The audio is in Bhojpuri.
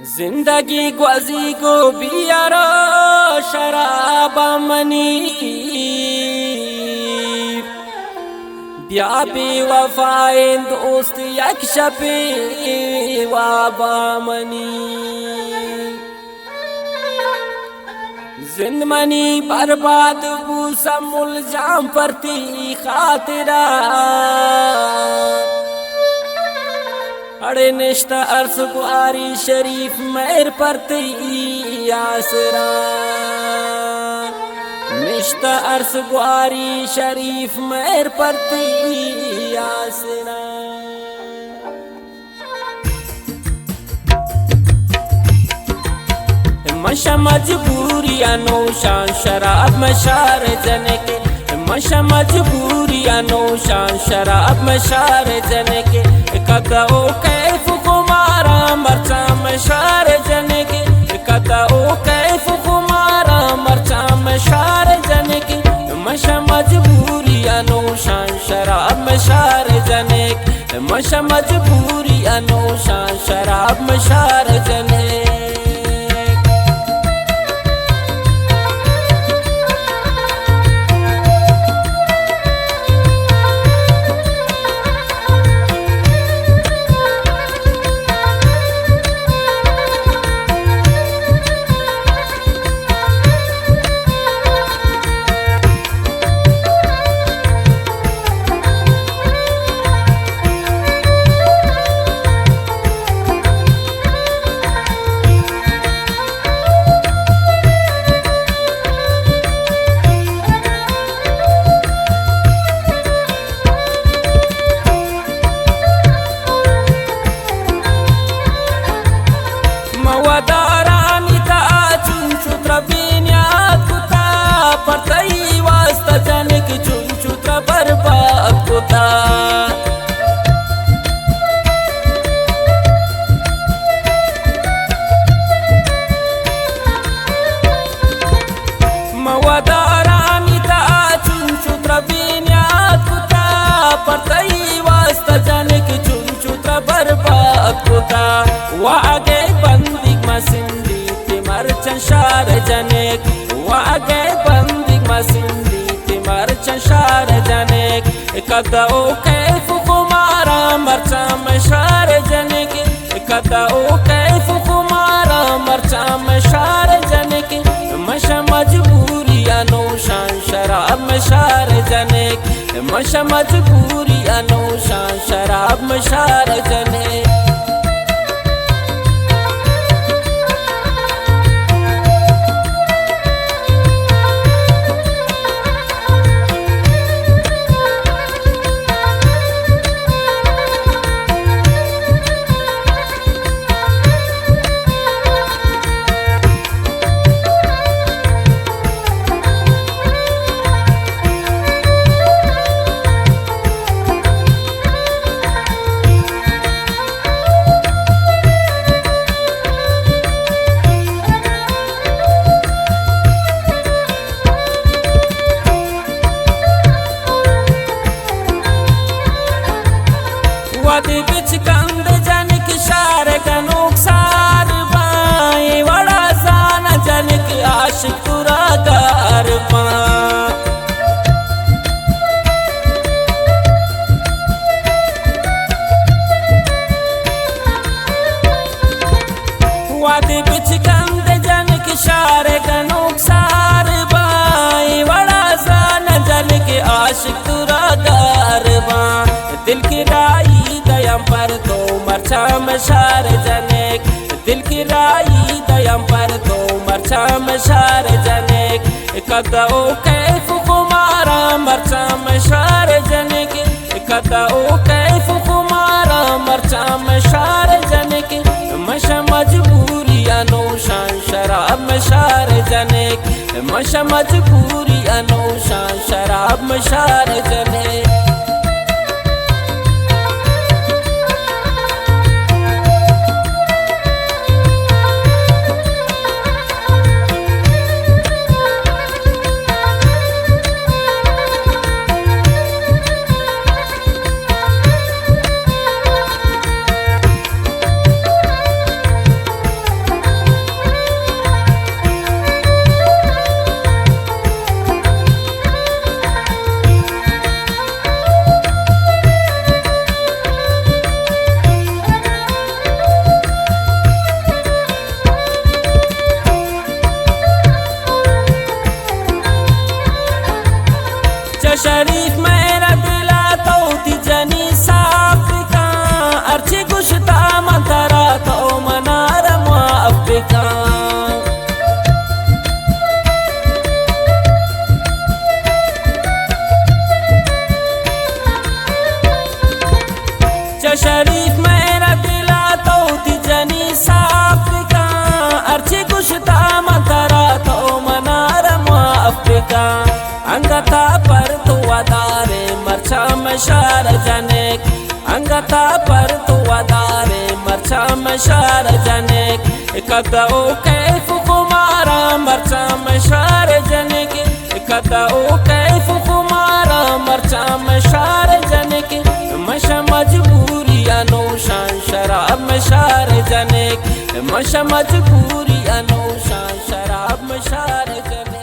जिंदगी ग्वाजी को बियारो शराब मनी बिया बेवफाए दोस्त एक शपे वाबा मनी जिंदमनी बर्बाद बूसा मुलजाम परती खातिरा अड़े निश्ता अर्स गुआरी शरीफ मेर परती आसरा निश्ता अर्स गुआरी शरीफ मेर परती आसरा मशा मजबूरिया नौशान शराब मशार जने के मशा मजबूरिया नौशान शराब मशार जने के कदओ कैफ कुमारा मरचा मशार जने के कदओ कैफ कुमारा मरचा मशार जने के मशा मजबूरिया नौशान शराब मशार जने के मशा मजबूरिया नौशान शराब मशार जने वागे बंदी मसिंदी तिमर चंशार जनेक वागे बंदी मसिंदी तिमर चंशार जनेक कदओ कैफ कुमारा मरचा मशार जनेक कदओ कैफ कुमारा मरचा मशार जनेक मशा मजबूरिया नौशान शराब मशार जनेक मशा मजबूरिया नौशान शराब मशार जनेक वादे बिच कंद जनक शार का नुकसान पाए बड़ा साना जनक आशिक तुरादार पा वादे बिच कंद जनक शार का नुकसान पाए बड़ा साना जनक आशिक तुरादार पा दिल की राई दयम पर तो मरचा मशार जनेक दिल की राई दयम पर तो मरचा मशार जनेक कदओ कैफ कुमारा मरचा मशार जनेक कदओ कैफ कुमारा मरचा मशार जनेक मशा मजबूरिया नौशान शराब मशार जनेक मशा मजबूरिया नौशान शराब मशार जनेक शरीफ मेरा दिला तो ती जनी साफ्रिका अर्ची गुशता मंतरा तो मनारा अफ्रीका शरीफ मेरा दिला तो ती जनी साफ्रिका अर्ची गुशता मंतरा तो मनारा अफ्रीका अंगता पर तो अदारे मरचा मशार जनेक अंगता पर तो अदारे मरचा मशार जनेक कदओ कैफ कुमारा मरचा मशार जनेक कदओ कैफ कुमारा मरचा मशार जनेक मशा मजबूरी अनोशान शराब मशार जनेक मशा मजबूरी अनोशान शराब मशार जनेक